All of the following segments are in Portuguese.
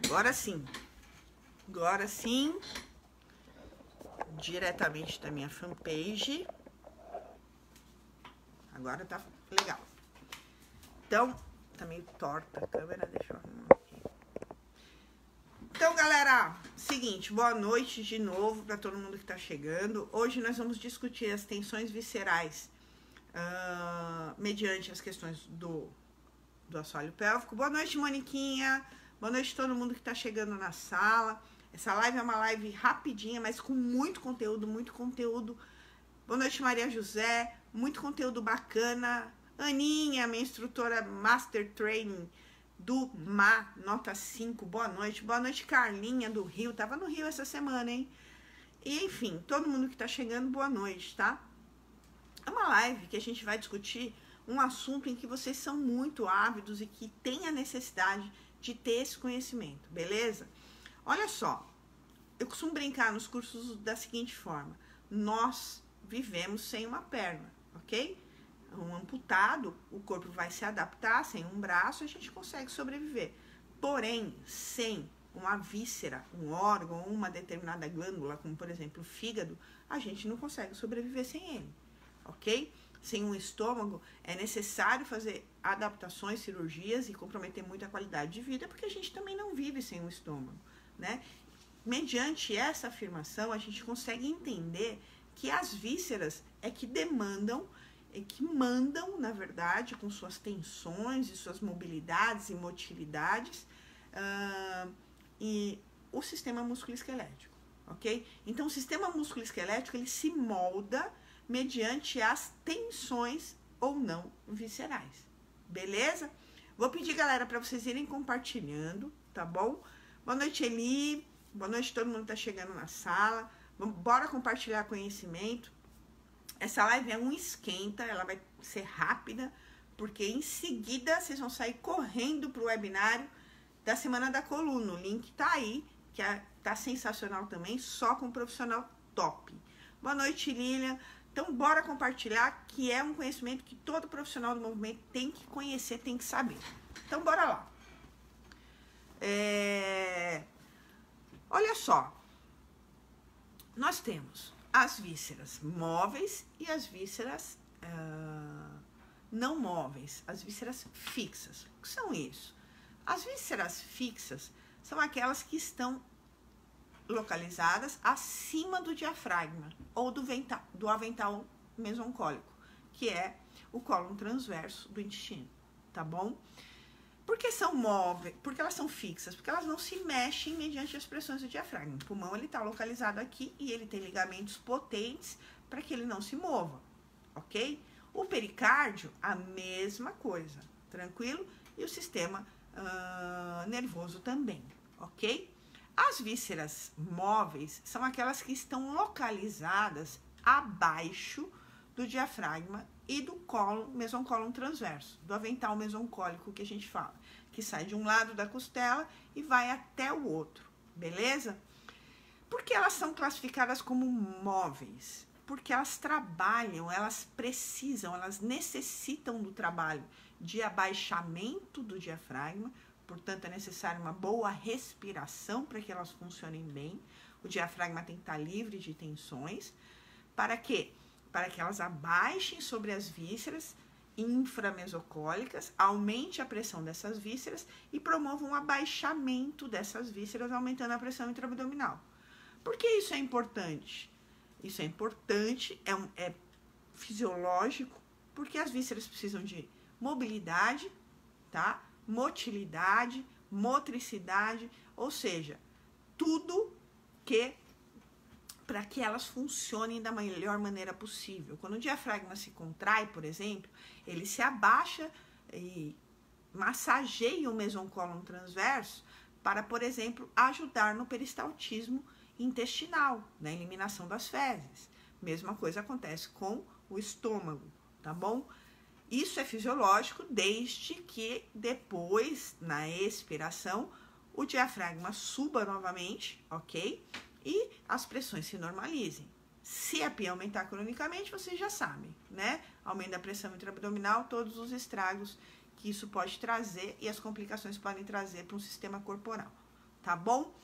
Agora sim, diretamente da minha fanpage. Agora tá legal. Então, tá meio torta a câmera, deixa eu arrumar aqui. Então, galera, seguinte, boa noite de novo para todo mundo que tá chegando. Hoje nós vamos discutir as tensões viscerais mediante as questões do assoalho pélvico. Boa noite, Moniquinha. Boa noite a todo mundo que tá chegando na sala. Essa live é uma live rapidinha, mas com muito conteúdo, muito conteúdo. Boa noite, Maria José. Muito conteúdo bacana. Aninha, minha instrutora Master Training do MA, nota 5. Boa noite. Boa noite, Carlinha, do Rio. Tava no Rio essa semana, hein? E, enfim, todo mundo que tá chegando, boa noite, tá? É uma live que a gente vai discutir um assunto em que vocês são muito ávidos e que têm a necessidade de ter esse conhecimento, beleza? Olha só, eu costumo brincar nos cursos da seguinte forma: nós vivemos sem uma perna, ok? Um amputado, o corpo vai se adaptar, sem um braço a gente consegue sobreviver. Porém, sem uma víscera, um órgão, uma determinada glândula, como por exemplo o fígado, a gente não consegue sobreviver sem ele, ok? Sem um estômago, é necessário fazer adaptações, cirurgias e comprometer muito a qualidade de vida, porque a gente também não vive sem um estômago, né? Mediante essa afirmação, a gente consegue entender que as vísceras é que demandam, que mandam, na verdade, com suas tensões e suas mobilidades e motilidades, e o sistema músculo-esquelético, ok? Então, o sistema músculo-esquelético, ele se molda mediante as tensões ou não viscerais, beleza? Vou pedir, galera, para vocês irem compartilhando, tá bom? Boa noite, Eli. Boa noite, todo mundo que tá chegando na sala. Bora compartilhar conhecimento. Essa live é um esquenta, ela vai ser rápida, porque em seguida vocês vão sair correndo pro webinário da Semana da Coluna. O link tá aí, que tá sensacional também, só com um profissional top. Boa noite, Lilian. Então, bora compartilhar, que é um conhecimento que todo profissional do movimento tem que conhecer, tem que saber. Então, bora lá. Olha só. Nós temos as vísceras móveis e as vísceras não móveis, as vísceras fixas. O que são isso? As vísceras fixas são aquelas que estão localizadas acima do diafragma ou do avental mesoncólico, que é o cólon transverso do intestino, tá bom? Por que são móveis? Porque elas são fixas, porque elas não se mexem mediante as pressões do diafragma. O pulmão, ele tá localizado aqui e ele tem ligamentos potentes para que ele não se mova, ok? O pericárdio, a mesma coisa, tranquilo? E o sistema nervoso também, ok? As vísceras móveis são aquelas que estão localizadas abaixo do diafragma e do mesoncólon transverso, do avental mesoncólico que a gente fala, que sai de um lado da costela e vai até o outro, beleza? Por que elas são classificadas como móveis? Porque elas trabalham, elas precisam, elas necessitam do trabalho de abaixamento do diafragma. Portanto, é necessária uma boa respiração para que elas funcionem bem. O diafragma tem que estar livre de tensões. Para quê? Para que elas abaixem sobre as vísceras inframesocólicas, aumente a pressão dessas vísceras e promovam um abaixamento dessas vísceras, aumentando a pressão intraabdominal. Por que isso é importante? Isso é importante, é fisiológico, porque as vísceras precisam de mobilidade, tá? Motilidade, motricidade, ou seja, tudo que para que elas funcionem da melhor maneira possível. Quando o diafragma se contrai, por exemplo, ele se abaixa e massageia o mesoncólon transverso para, por exemplo, ajudar no peristaltismo intestinal, na eliminação das fezes. Mesma coisa acontece com o estômago, tá bom? Isso é fisiológico desde que depois, na expiração, o diafragma suba novamente, ok? E as pressões se normalizem. Se a PIA aumentar cronicamente, vocês já sabem, né? Aumento da pressão intraabdominal, todos os estragos que isso pode trazer e as complicações podem trazer para um sistema corporal, tá bom?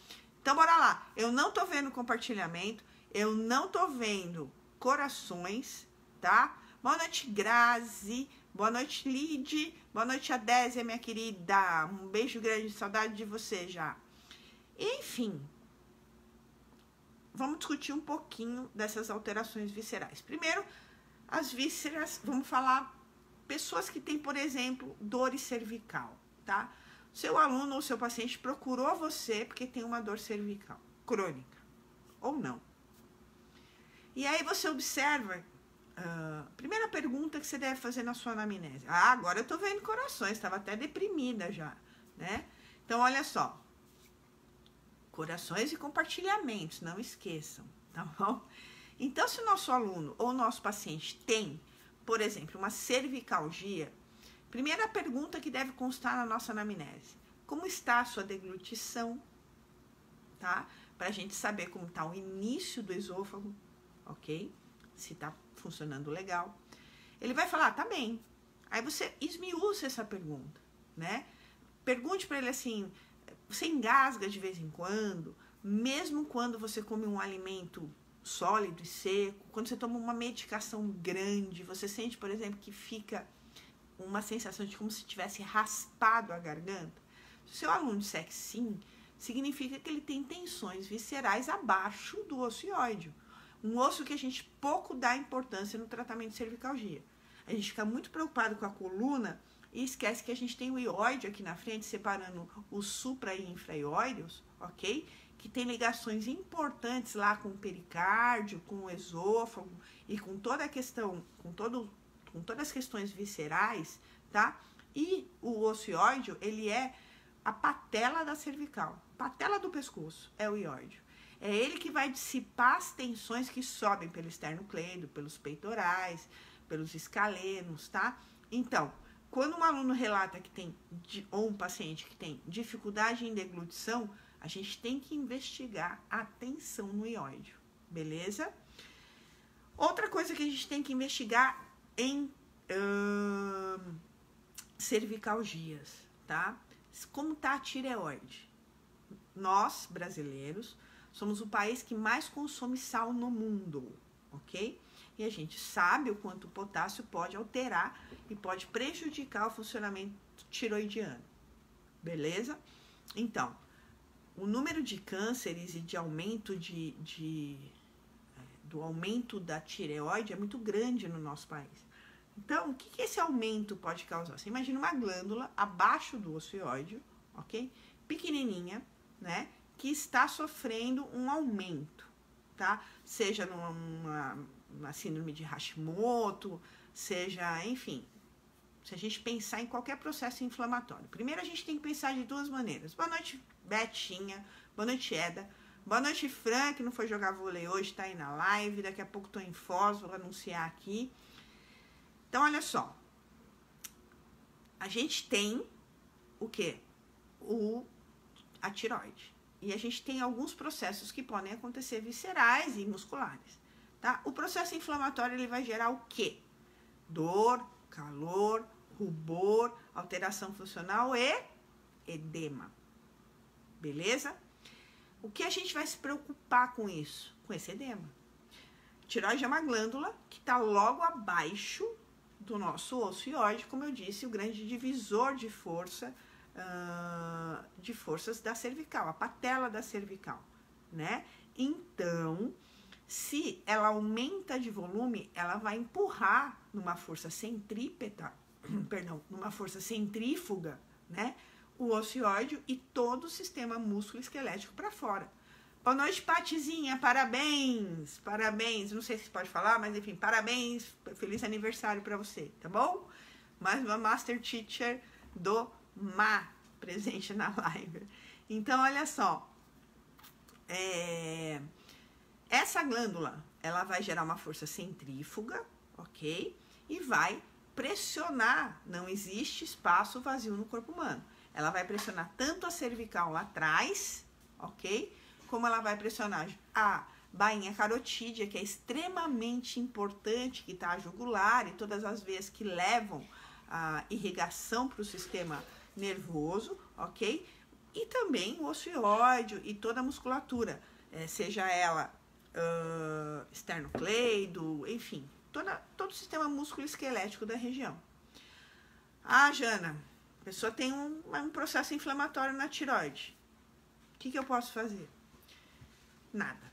Então, bora lá. Eu não tô vendo compartilhamento, eu não tô vendo corações, tá? Boa noite, Grazi. Boa noite, Lid. Boa noite, Adésia, minha querida. Um beijo grande, saudade de você já. Enfim, vamos discutir um pouquinho dessas alterações viscerais. Primeiro, as vísceras, vamos falar pessoas que têm, por exemplo, dor cervical, tá? Seu aluno ou seu paciente procurou você porque tem uma dor cervical crônica, ou não. E aí você observa, primeira pergunta que você deve fazer na sua anamnese. Ah, agora eu tô vendo corações, estava até deprimida já, né? Então, olha só. Corações e compartilhamentos, não esqueçam, tá bom? Então, se o nosso aluno ou nosso paciente tem, por exemplo, uma cervicalgia, primeira pergunta que deve constar na nossa anamnese: como está a sua deglutição, tá? Pra gente saber como tá o início do esôfago, ok? Se tá funcionando legal. Ele vai falar, tá bem. Aí você esmiúça essa pergunta, né? Pergunte pra ele assim: você engasga de vez em quando, mesmo quando você come um alimento sólido e seco, quando você toma uma medicação grande, você sente, por exemplo, que fica uma sensação de como se tivesse raspado a garganta? Se o seu aluno disser que sim, significa que ele tem tensões viscerais abaixo do osso ióide, um osso que a gente pouco dá importância no tratamento de cervicalgia. A gente fica muito preocupado com a coluna e esquece que a gente tem o ióide aqui na frente, separando os supra e infra-ióideos, ok? Que tem ligações importantes lá com o pericárdio, com o esôfago e com toda a questão, com todas as questões viscerais, tá? E o osso ióideo, ele é a patela da cervical, patela do pescoço, é o ióideo. É ele que vai dissipar as tensões que sobem pelo esternocleido, pelos peitorais, pelos escalenos, tá? Então, quando um aluno relata que tem, ou um paciente que tem dificuldade em deglutição, a gente tem que investigar a tensão no ióideo, beleza? Outra coisa que a gente tem que investigar em cervicalgias, tá? Como tá a tireoide? Nós, brasileiros, somos o país que mais consome sal no mundo, ok? E a gente sabe o quanto o potássio pode alterar e pode prejudicar o funcionamento tiroidiano, beleza? Então, o número de cânceres e de aumento do aumento da tireoide é muito grande no nosso país. Então, o que esse aumento pode causar? Você imagina uma glândula abaixo do osso ióideo, ok? Pequenininha, né? Que está sofrendo um aumento, tá? Seja numa síndrome de Hashimoto, seja, enfim, se a gente pensar em qualquer processo inflamatório. Primeiro a gente tem que pensar de duas maneiras. Boa noite, Betinha. Boa noite, Eda. Boa noite, Fran, que não foi jogar vôlei hoje, tá aí na live. Daqui a pouco tô em Foz, vou anunciar aqui. Então, olha só. A gente tem o quê? A tireoide. E a gente tem alguns processos que podem acontecer viscerais e musculares, tá? O processo inflamatório, ele vai gerar o quê? Dor, calor, rubor, alteração funcional e edema. Beleza? O que a gente vai se preocupar com isso? Com esse edema. Tireoide é uma glândula que está logo abaixo do nosso osso ióide, como eu disse, o grande divisor de força, de forças da cervical, a patela da cervical, né? Então, se ela aumenta de volume, ela vai empurrar numa força centrípeta, numa força centrífuga, né? O osso ióide e todo o sistema músculo-esquelético para fora. Boa noite, Patizinha, parabéns, parabéns, não sei se pode falar, mas enfim, parabéns, feliz aniversário para você, tá bom? Mais uma Master Teacher do Má, presente na live. Então, olha só, essa glândula, ela vai gerar uma força centrífuga, ok? E vai pressionar, não existe espaço vazio no corpo humano. Ela vai pressionar tanto a cervical lá atrás, ok? Como ela vai pressionar a bainha carotídea, que é extremamente importante, que está a jugular e todas as veias que levam a irrigação para o sistema nervoso, ok? E também o osso ióide e toda a musculatura, seja ela esternocleido, enfim, todo o sistema músculo-esquelético da região. Ah, Jana, a pessoa tem um processo inflamatório na tireoide. O que eu posso fazer? Nada,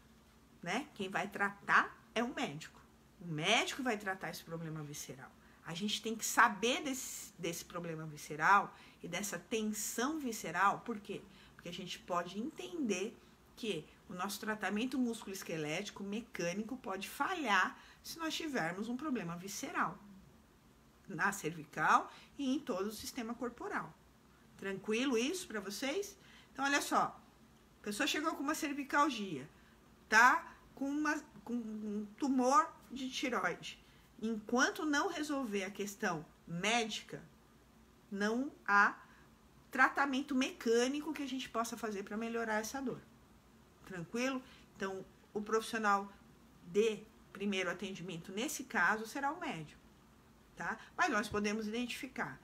né? Quem vai tratar é o médico. O médico vai tratar esse problema visceral. A gente tem que saber desse problema visceral e dessa tensão visceral. Por quê? Porque a gente pode entender que o nosso tratamento músculo-esquelético mecânico pode falhar se nós tivermos um problema visceral na cervical e em todo o sistema corporal. Tranquilo isso para vocês? Então, olha só. A pessoa chegou com uma cervicalgia, tá? Com um tumor de tireoide. Enquanto não resolver a questão médica, não há tratamento mecânico que a gente possa fazer para melhorar essa dor. Tranquilo? Então, o profissional de primeiro atendimento, nesse caso, será o médico, tá? Mas nós podemos identificar.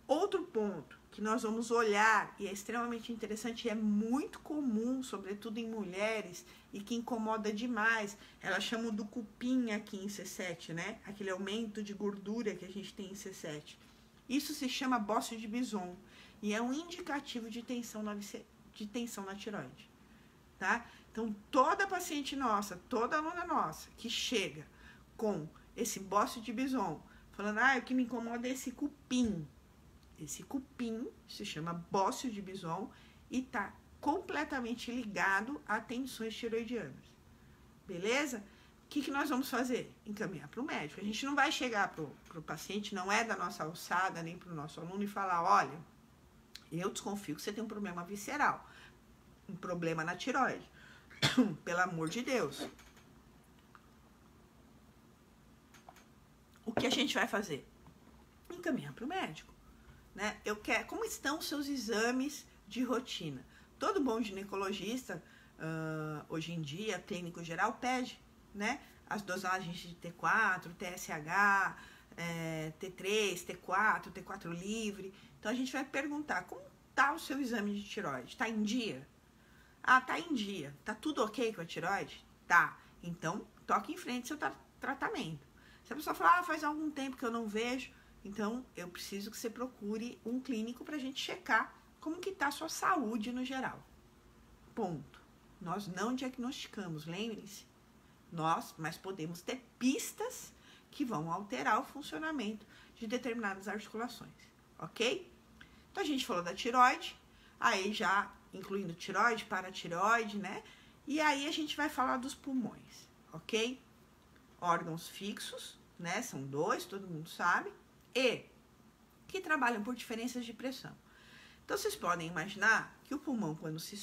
Outro ponto que nós vamos olhar, e é extremamente interessante, e é muito comum, sobretudo em mulheres, e que incomoda demais, elas chamam do cupim aqui em C7, né? Aquele aumento de gordura que a gente tem em C7. Isso se chama bócio de Bison, e é um indicativo de tensão na tireoide, tá? Então, toda paciente nossa, toda aluna nossa, que chega com esse bócio de Bison, falando, o que me incomoda é esse cupim. Esse cupim se chama bócio de Bison e está completamente ligado a tensões tireoidianas. Beleza? O que nós vamos fazer? Encaminhar para o médico. A gente não vai chegar para o paciente, não é da nossa alçada, nem para o nosso aluno, e falar, olha, eu desconfio que você tem um problema visceral, um problema na tireoide. Pelo amor de Deus. O que a gente vai fazer? Encaminhar para o médico. Né? Como estão os seus exames de rotina? Todo bom ginecologista, hoje em dia, clínico geral, pede, né? As dosagens de T4, TSH, T3, T4, T4 livre. Então, a gente vai perguntar, como está o seu exame de tireoide? Está em dia? Tá em dia. Tá tudo ok com a tireoide? Tá. Então, toque em frente seu tratamento. Se a pessoa falar, faz algum tempo que eu não vejo, então, eu preciso que você procure um clínico para a gente checar como que está a sua saúde no geral. Ponto. Nós não diagnosticamos, lembrem-se. Mas podemos ter pistas que vão alterar o funcionamento de determinadas articulações, ok? Então, a gente falou da tireoide, aí já incluindo tireoide, paratireoide, né? E aí a gente vai falar dos pulmões, ok? Órgãos fixos, né? São 2, todo mundo sabe. E que trabalham por diferenças de pressão. Então, vocês podem imaginar que o pulmão, quando se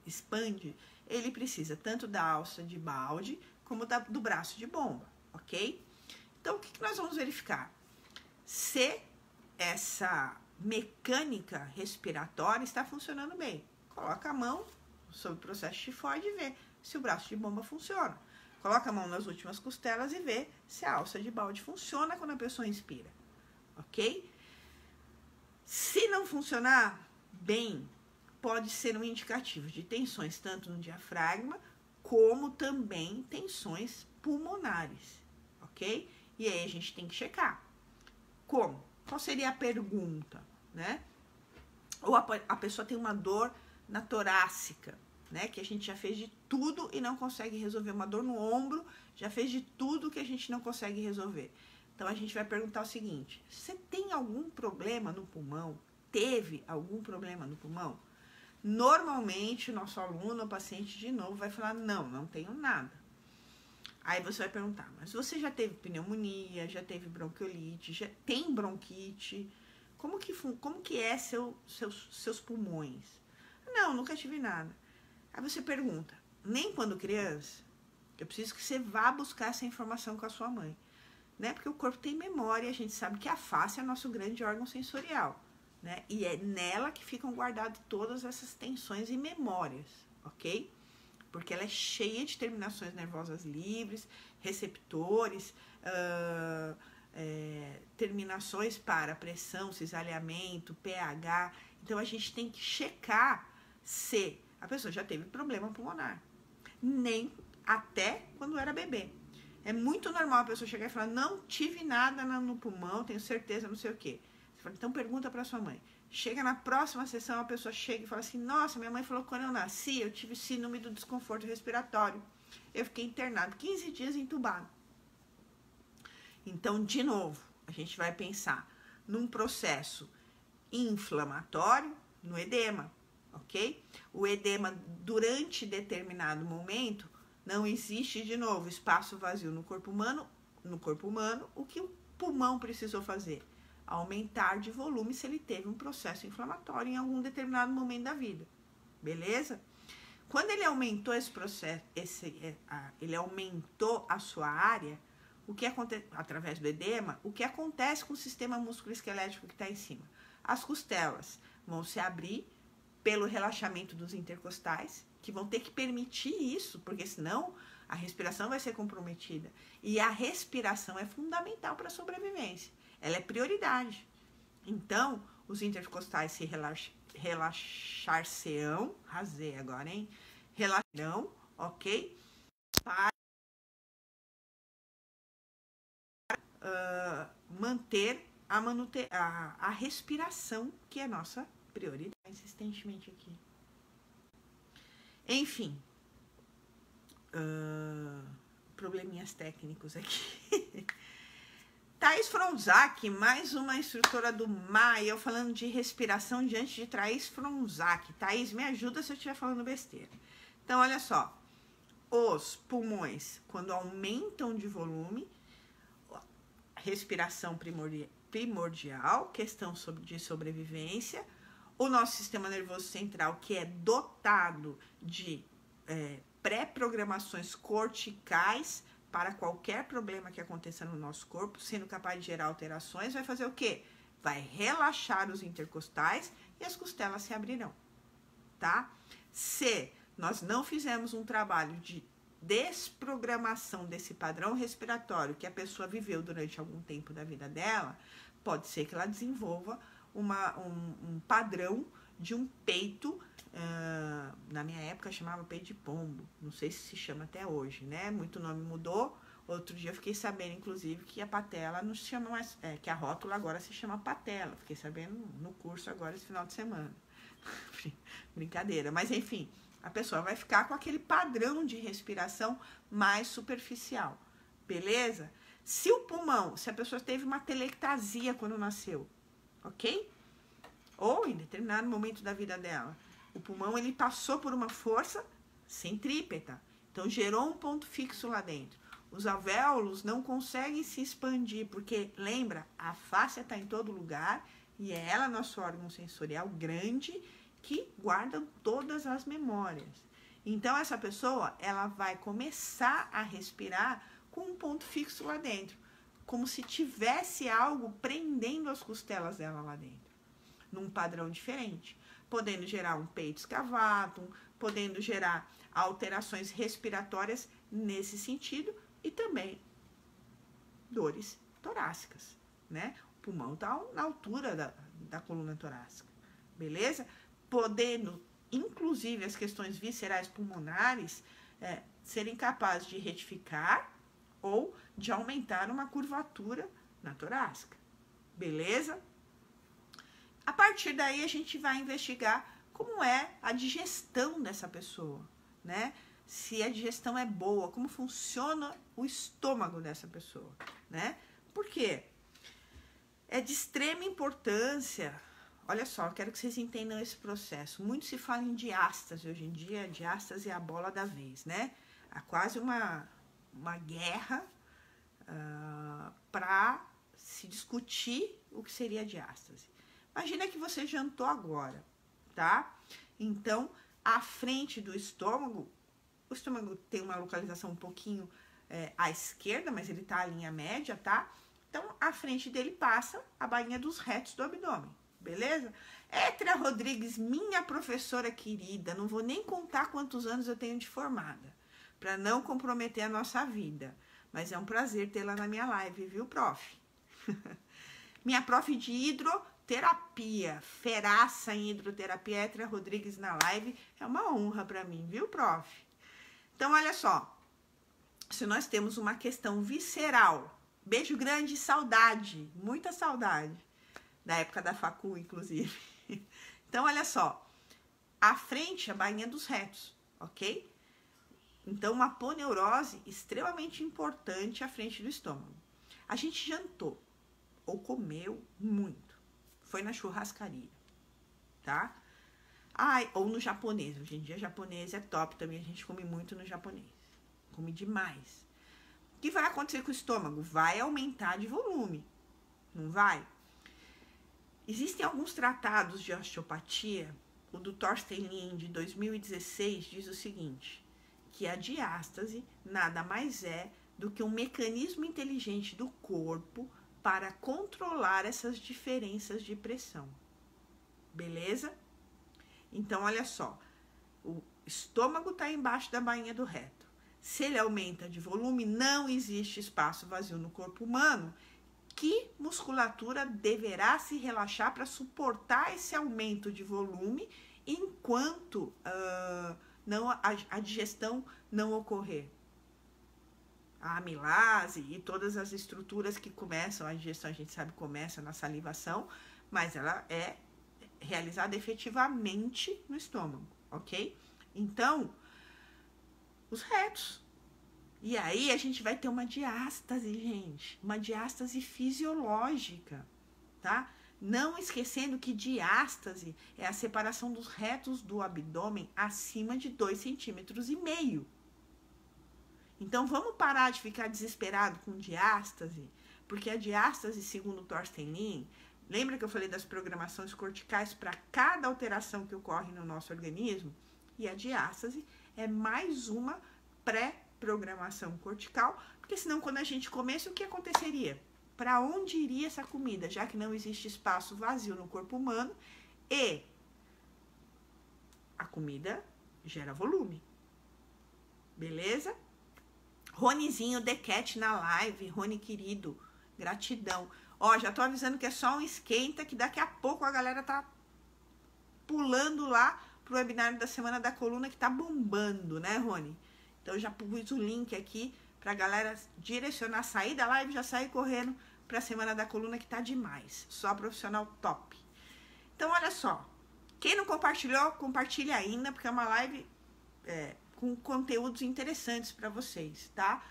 expande, ele precisa tanto da alça de balde como do braço de bomba, ok? Então, o que nós vamos verificar? Se essa mecânica respiratória está funcionando bem. Coloca a mão sobre o processo tifoide e vê se o braço de bomba funciona. Coloca a mão nas últimas costelas e vê se a alça de balde funciona quando a pessoa inspira. Ok? Se não funcionar bem, pode ser um indicativo de tensões tanto no diafragma como também tensões pulmonares, ok? E aí a gente tem que checar. Como? Qual seria a pergunta, né? Ou a pessoa tem uma dor na torácica, né? Que a gente já fez de tudo e não consegue resolver. Uma dor no ombro, já fez de tudo que a gente não consegue resolver. Então, a gente vai perguntar o seguinte, você tem algum problema no pulmão? Teve algum problema no pulmão? Normalmente, o nosso aluno, o paciente, de novo, vai falar, não tenho nada. Aí você vai perguntar, mas você já teve pneumonia, já teve bronquiolite, já tem bronquite? Como que é seus pulmões? Não, nunca tive nada. Aí você pergunta, nem quando criança? Eu preciso que você vá buscar essa informação com a sua mãe. Né? Porque o corpo tem memória, a gente sabe que a face é nosso grande órgão sensorial, né? E é nela que ficam guardadas todas essas tensões e memórias, ok? Porque ela é cheia de terminações nervosas livres, receptores, terminações para pressão, cisalhamento, pH. Então, a gente tem que checar se a pessoa já teve problema pulmonar, nem até quando era bebê. É muito normal a pessoa chegar e falar, não tive nada no pulmão, tenho certeza, não sei o quê. Você fala, então pergunta para sua mãe. Chega na próxima sessão, a pessoa chega e fala assim, nossa, minha mãe falou que quando eu nasci, eu tive síndrome do desconforto respiratório. Eu fiquei internado 15 dias entubado. Então, de novo, a gente vai pensar num processo inflamatório, no edema, ok? O edema, durante determinado momento, não existe, de novo, espaço vazio no corpo humano. O que o pulmão precisou fazer? Aumentar de volume se ele teve um processo inflamatório em algum determinado momento da vida. Beleza? Quando ele aumentou esse processo, ele aumentou a sua área, o que acontece através do edema, o que acontece com o sistema músculo-esquelético que está em cima? As costelas vão se abrir pelo relaxamento dos intercostais, que vão ter que permitir isso, porque senão a respiração vai ser comprometida. E a respiração é fundamental para a sobrevivência. Ela é prioridade. Então, os intercostais se relaxar-se-ão, rasei agora, hein? Relaxarão, ok? Para manter a respiração, que é nossa prioridade, insistentemente aqui. Enfim, probleminhas técnicos aqui. Thaís Fronzak, mais uma instrutora do MAI, eu falando de respiração diante de Thaís Fronzak. Thaís, me ajuda se eu estiver falando besteira. Então, olha só, os pulmões, quando aumentam de volume, respiração primordial, questão de sobrevivência, o nosso sistema nervoso central, que é dotado de pré-programações corticais para qualquer problema que aconteça no nosso corpo, sendo capaz de gerar alterações, vai fazer o quê? Vai relaxar os intercostais e as costelas se abrirão, tá? Se nós não fizermos um trabalho de desprogramação desse padrão respiratório que a pessoa viveu durante algum tempo da vida dela, pode ser que ela desenvolva um padrão de um peito, na minha época chamava peito de pombo, não sei se chama até hoje, né? Muito nome mudou. Outro dia eu fiquei sabendo, inclusive, que a patela não se chama mais, que a rótula agora se chama patela. Fiquei sabendo no curso agora esse final de semana. Brincadeira, mas enfim, a pessoa vai ficar com aquele padrão de respiração mais superficial, beleza? Se o pulmão, se a pessoa teve uma telectasia quando nasceu, ok? Ou em determinado momento da vida dela, o pulmão ele passou por uma força centrípeta, então gerou um ponto fixo lá dentro. Os alvéolos não conseguem se expandir, porque, lembra, a fáscia está em todo lugar e é ela nosso órgão sensorial grande que guarda todas as memórias. Então, essa pessoa, ela vai começar a respirar com um ponto fixo lá dentro, como se tivesse algo prendendo as costelas dela lá dentro, num padrão diferente, podendo gerar um peito escavado, podendo gerar alterações respiratórias nesse sentido e também dores torácicas, né? O pulmão está na altura da coluna torácica, beleza? Podendo, inclusive, as questões viscerais pulmonares serem capazes de retificar ou de aumentar uma curvatura na torácica, beleza? A partir daí, a gente vai investigar como é a digestão dessa pessoa, né? Se a digestão é boa, como funciona o estômago dessa pessoa, né? Por quê? É de extrema importância. Olha só, eu quero que vocês entendam esse processo. Muito se fala em diástase hoje em dia, diástase é a bola da vez, né? Há quase uma guerra para se discutir o que seria a diástase. Imagina que você jantou agora, tá? Então, à frente do estômago, o estômago tem uma localização um pouquinho à esquerda, mas ele tá à linha média, tá? Então, à frente dele passa a bainha dos retos do abdômen, beleza? Étria Rodrigues, minha professora querida, não vou nem contar quantos anos eu tenho de formada, para não comprometer a nossa vida. Mas é um prazer tê-la na minha live, viu, prof? Minha prof de terapia, feraça em hidroterapia, Etria Rodrigues na live, é uma honra para mim, viu, prof? Então, olha só, se nós temos uma questão visceral, beijo grande, saudade, muita saudade, da época da facu, inclusive. Então, olha só, à frente, a bainha dos retos, ok? Então, uma aponeurose extremamente importante à frente do estômago. A gente jantou ou comeu muito, foi na churrascaria, tá? Ai, ou no japonês, hoje em dia japonês é top também, a gente come muito no japonês, come demais. O que vai acontecer com o estômago? Vai aumentar de volume, não vai? Existem alguns tratados de osteopatia, o do Thorsten Lin, de 2016, diz o seguinte, que a diástase nada mais é do que um mecanismo inteligente do corpo para controlar essas diferenças de pressão. Beleza? Então, olha só, o estômago está embaixo da bainha do reto. Se ele aumenta de volume, não existe espaço vazio no corpo humano. Que musculatura deverá se relaxar para suportar esse aumento de volume enquanto a digestão não ocorrer? A amilase e todas as estruturas que começam, a digestão a gente sabe começa na salivação, mas ela é realizada efetivamente no estômago, ok? Então, os retos. E aí a gente vai ter uma diástase, gente, uma diástase fisiológica, tá? Não esquecendo que diástase é a separação dos retos do abdômen acima de 2,5 centímetros. Então, vamos parar de ficar desesperado com diástase, porque a diástase, segundo o Thorsten Lin, lembra que eu falei das programações corticais para cada alteração que ocorre no nosso organismo? E a diástase é mais uma pré-programação cortical, porque senão quando a gente comesse, o que aconteceria? Para onde iria essa comida, já que não existe espaço vazio no corpo humano e a comida gera volume. Beleza? Ronizinho, The Cat na live, Rony querido, gratidão. Ó, já tô avisando que é só um esquenta, que daqui a pouco a galera tá pulando lá pro webinário da Semana da Coluna, que tá bombando, né, Rony? Então, eu já pus o link aqui pra galera direcionar, sair da live e já sair correndo pra Semana da Coluna, que tá demais. Só profissional top. Então, olha só. Quem não compartilhou, compartilha ainda, porque é uma live com conteúdos interessantes para vocês, tá?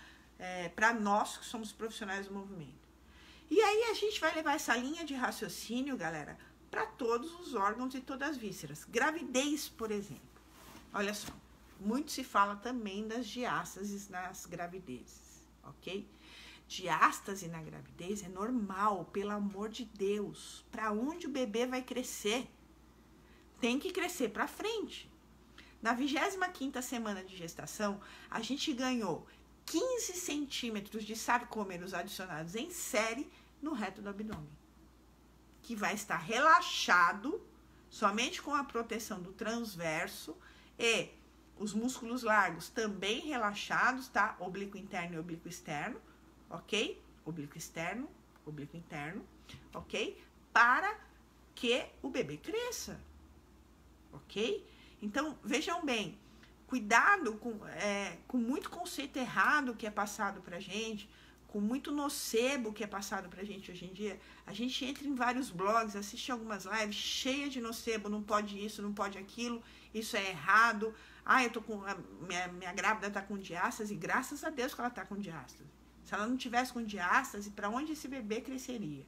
Para nós que somos profissionais do movimento. E aí a gente vai levar essa linha de raciocínio, galera, para todos os órgãos e todas as vísceras. Gravidez, por exemplo. Olha só, muito se fala também das diástases nas gravidezes, ok? Diástase na gravidez é normal, pelo amor de Deus. Para onde o bebê vai crescer? Tem que crescer para frente. Na 25ª semana de gestação, a gente ganhou 15 centímetros de sarcômeros adicionados em série no reto do abdômen, que vai estar relaxado somente com a proteção do transverso e os músculos largos também relaxados, tá? Oblíquo interno e oblíquo externo, ok? Oblíquo externo, oblíquo interno, ok? Para que o bebê cresça, ok? Então, vejam bem, cuidado com muito conceito errado que é passado pra gente, com muito nocebo que é passado pra gente hoje em dia. A gente entra em vários blogs, assiste algumas lives cheias de nocebo, não pode isso, não pode aquilo, isso é errado. Eu tô com minha grávida tá com diástase, graças a Deus que ela tá com diástase. Se ela não tivesse com diástase, para onde esse bebê cresceria?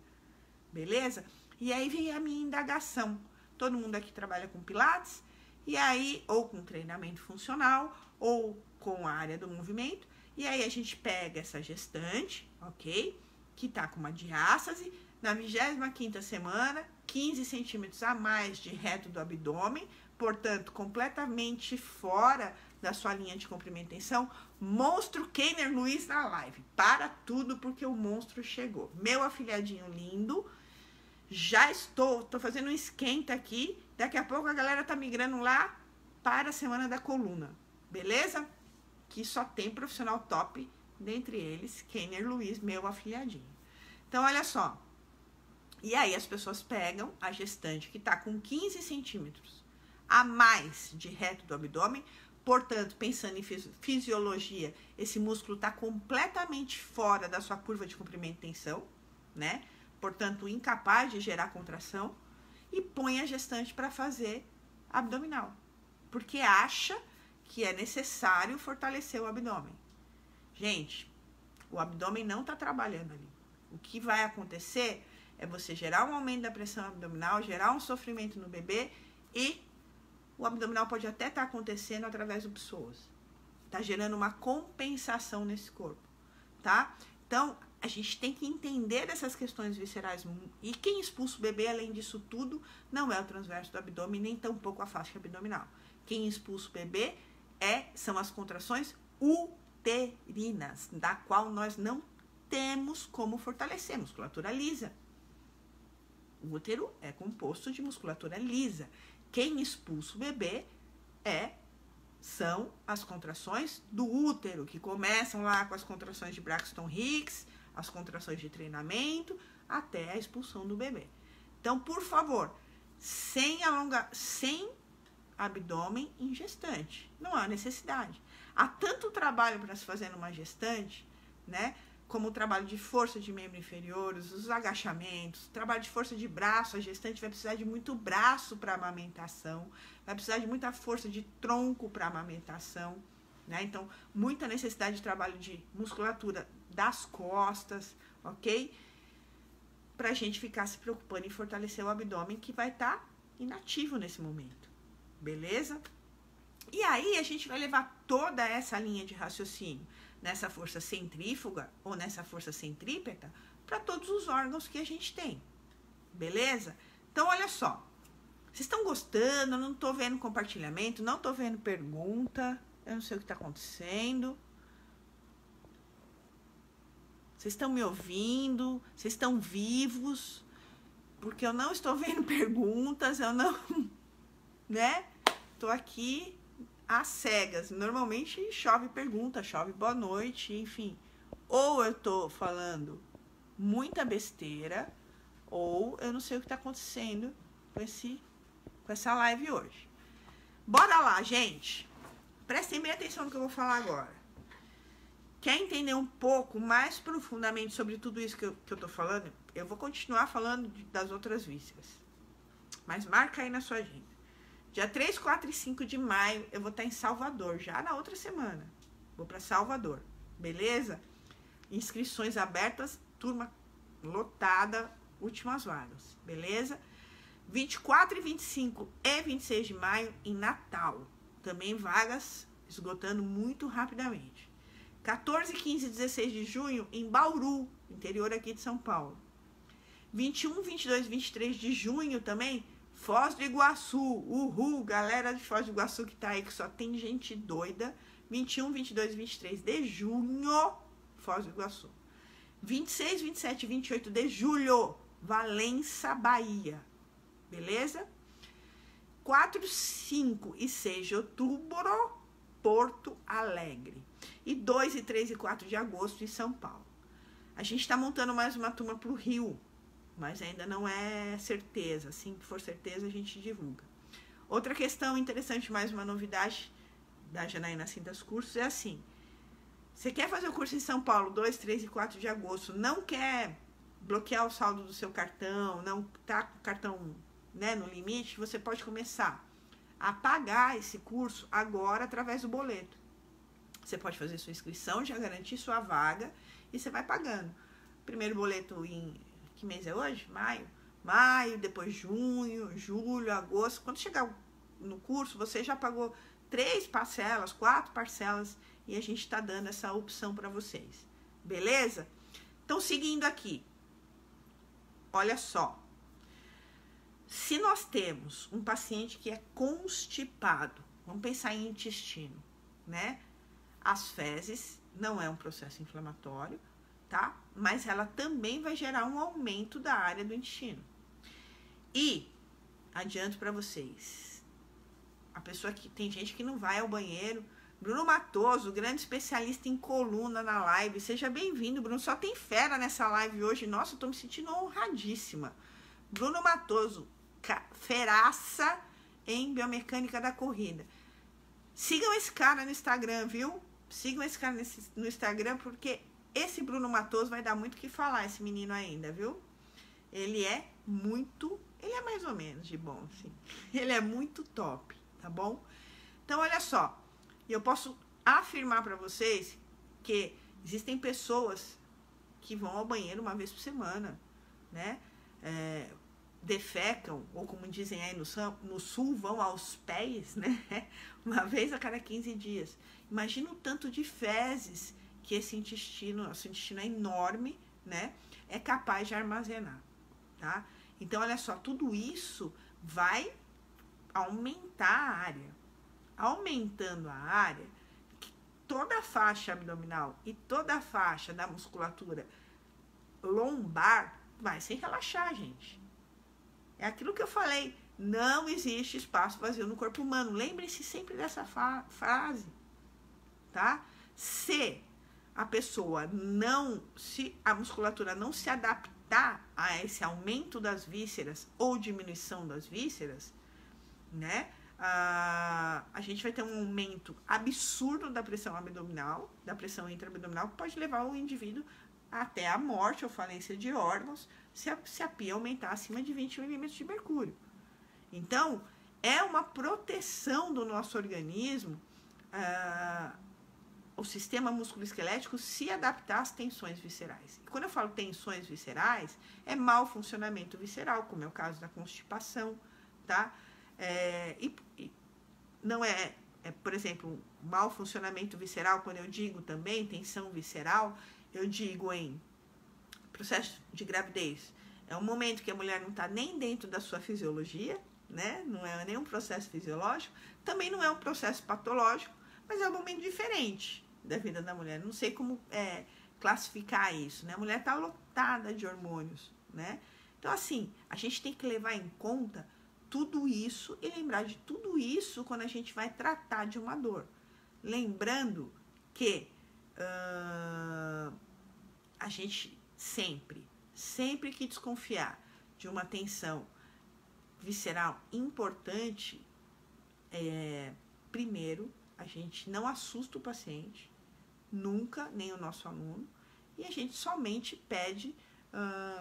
Beleza? E aí vem a minha indagação. Todo mundo aqui trabalha com pilates, e aí, ou com treinamento funcional, ou com a área do movimento, e aí a gente pega essa gestante, ok? Que tá com uma diástase, na 25ª semana, 15 centímetros a mais de reto do abdômen, portanto, completamente fora da sua linha de comprimento e tensão. Monstro Kenner Luiz na live. Para tudo, porque o monstro chegou. Meu afilhadinho lindo, já tô fazendo um esquenta aqui. Daqui a pouco a galera tá migrando lá para a Semana da Coluna. Beleza? Que só tem profissional top, dentre eles, Kenner Luiz, meu afilhadinho. Então, olha só. E aí as pessoas pegam a gestante que está com 15 centímetros a mais de reto do abdômen, portanto, pensando em fisiologia, esse músculo está completamente fora da sua curva de comprimento e tensão, né? Portanto, incapaz de gerar contração, e põe a gestante para fazer abdominal, porque acha que é necessário fortalecer o abdômen. Gente, o abdômen não está trabalhando ali. O que vai acontecer é você gerar um aumento da pressão abdominal, gerar um sofrimento no bebê, e o abdominal pode até estar acontecendo através do psoas. Tá gerando uma compensação nesse corpo, tá? Então, a gente tem que entender essas questões viscerais. E quem expulsa o bebê, além disso tudo, não é o transverso do abdômen, nem tampouco a faixa abdominal. Quem expulsa o bebê são as contrações uterinas, da qual nós não temos como fortalecer. Musculatura lisa. O útero é composto de musculatura lisa. Quem expulsa o bebê são as contrações do útero, que começam lá com as contrações de Braxton Hicks, as contrações de treinamento, até a expulsão do bebê. Então, por favor, sem abdômen em gestante. Não há necessidade. Há tanto trabalho para se fazer numa gestante, né? Como o trabalho de força de membros inferiores, os agachamentos, trabalho de força de braço. A gestante vai precisar de muito braço para amamentação, vai precisar de muita força de tronco para amamentação, né? Então, muita necessidade de trabalho de musculatura das costas, ok? Pra gente ficar se preocupando em fortalecer o abdômen, que vai estar inativo nesse momento, beleza? E aí, a gente vai levar toda essa linha de raciocínio nessa força centrífuga ou nessa força centrípeta para todos os órgãos que a gente tem, beleza? Então, olha só, vocês estão gostando? Eu não tô vendo compartilhamento, não tô vendo pergunta, eu não sei o que tá acontecendo. Vocês estão me ouvindo? Vocês estão vivos? Porque eu não estou vendo perguntas, eu não, né? Tô aqui às cegas. Normalmente chove pergunta, chove boa noite, enfim. Ou eu tô falando muita besteira, ou eu não sei o que tá acontecendo com essa live hoje. Bora lá, gente. Prestem bem atenção no que eu vou falar agora. Quer entender um pouco mais profundamente sobre tudo isso que eu tô falando? Eu vou continuar falando das outras vísceras. Mas marca aí na sua agenda. Dia 3, 4 e 5 de maio, eu vou estar em Salvador, já na outra semana. Vou para Salvador, beleza? Inscrições abertas, turma lotada, últimas vagas, beleza? 24 e 25 e 26 de maio em Natal. Também vagas esgotando muito rapidamente. 14, 15 e 16 de junho em Bauru, interior aqui de São Paulo. 21, 22 e 23 de junho também, Foz do Iguaçu. Uhul, galera de Foz do Iguaçu que tá aí, que só tem gente doida. 21, 22 e 23 de junho, Foz do Iguaçu. 26, 27 e 28 de julho, Valença, Bahia. Beleza? 4, 5 e 6 de outubro, Porto Alegre. E 2 e 3 e 4 de agosto em São Paulo. A gente está montando mais uma turma para o Rio, mas ainda não é certeza. Assim que for certeza, a gente divulga. Outra questão interessante, mais uma novidade da Janaína Cintas Cursos, é assim. Você quer fazer o curso em São Paulo 2, 3 e 4 de agosto, não quer bloquear o saldo do seu cartão, não tá com o cartão, né, no limite, você pode começar a pagar esse curso agora através do boleto. Você pode fazer sua inscrição, já garantir sua vaga e você vai pagando. Primeiro boleto em... Que mês é hoje? Maio. Maio, depois junho, julho, agosto. Quando chegar no curso, você já pagou 3 parcelas, 4 parcelas e a gente está dando essa opção para vocês. Beleza? Então, seguindo aqui. Olha só. Se nós temos um paciente que é constipado, vamos pensar em intestino, né? As fezes não é um processo inflamatório, tá? Mas ela também vai gerar um aumento da área do intestino. E, adianto para vocês, a pessoa que tem gente que não vai ao banheiro Bruno Matoso, grande especialista em coluna na live. Seja bem-vindo, Bruno. Só tem fera nessa live hoje. Nossa, eu tô me sentindo honradíssima. Bruno Matoso, feraça em biomecânica da corrida. Sigam esse cara no Instagram, viu? Sigam esse cara no Instagram, porque esse Bruno Matoso vai dar muito o que falar, esse menino ainda, viu? Ele é mais ou menos de bom, assim. Ele é muito top, tá bom? Então, olha só. Eu posso afirmar para vocês que existem pessoas que vão ao banheiro uma vez por semana, né? Defecam, ou como dizem aí no sul, vão aos pés, né? Uma vez a cada 15 dias. Imagina o tanto de fezes que esse intestino, nosso intestino é enorme, né? É capaz de armazenar, tá? Então, olha só, tudo isso vai aumentar a área. Aumentando a área, toda a faixa abdominal e toda a faixa da musculatura lombar vai se relaxar, gente. É aquilo que eu falei, não existe espaço vazio no corpo humano. Lembre-se sempre dessa frase, tá? Se a pessoa se a musculatura não se adaptar a esse aumento das vísceras ou diminuição das vísceras, né? A gente vai ter um aumento absurdo da pressão abdominal, da pressão intraabdominal, que pode levar o indivíduo até a morte ou falência de órgãos, se a pia aumentar acima de 20 milímetros de mercúrio. Então, é uma proteção do nosso organismo, o sistema musculoesquelético se adaptar às tensões viscerais. E quando eu falo tensões viscerais, é mau funcionamento visceral, como é o caso da constipação, tá? Não por exemplo, mau funcionamento visceral, quando eu digo também tensão visceral, eu digo em processo de gravidez. É um momento que a mulher não está nem dentro da sua fisiologia, né? Não é nenhum processo fisiológico, também não é um processo patológico, mas é um momento diferente da vida da mulher. Não sei como classificar isso, né? A mulher está lotada de hormônios, né? Então, assim, a gente tem que levar em conta tudo isso e lembrar de tudo isso quando a gente vai tratar de uma dor. Lembrando que a gente sempre que desconfiar de uma tensão visceral importante, primeiro, a gente não assusta o paciente, nunca, nem o nosso aluno, e a gente somente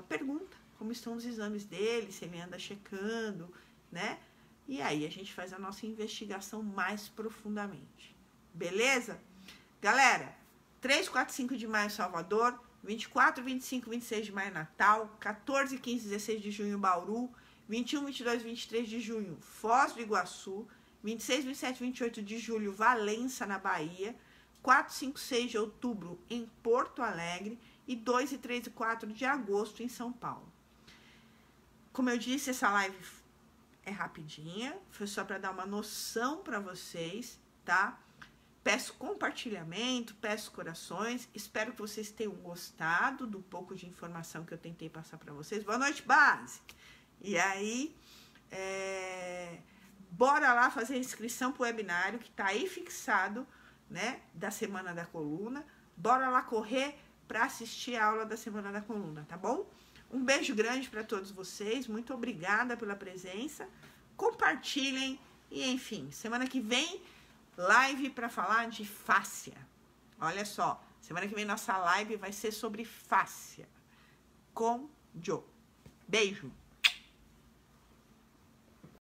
pergunta como estão os exames dele, se ele anda checando, né? E aí a gente faz a nossa investigação mais profundamente. Beleza? Galera, 3, 4, 5 de maio Salvador, 24, 25, 26 de maio Natal, 14, 15, 16 de junho Bauru, 21, 22, 23 de junho Foz do Iguaçu, 26, 27, 28 de julho Valença, na Bahia, 4, 5, 6 de outubro em Porto Alegre e 2, 3 e 4 de agosto em São Paulo. Como eu disse, essa live é rapidinha, foi só para dar uma noção para vocês, tá? Peço compartilhamento, peço corações, espero que vocês tenham gostado do pouco de informação que eu tentei passar para vocês. Boa noite, base! E aí, bora lá fazer a inscrição para o webinário que tá aí fixado, né, da Semana da Coluna. Bora lá correr para assistir a aula da Semana da Coluna, tá bom? Um beijo grande para todos vocês, muito obrigada pela presença, compartilhem e, enfim, semana que vem, live para falar de fáscia. Olha só, semana que vem nossa live vai ser sobre fáscia com Jo. Beijo!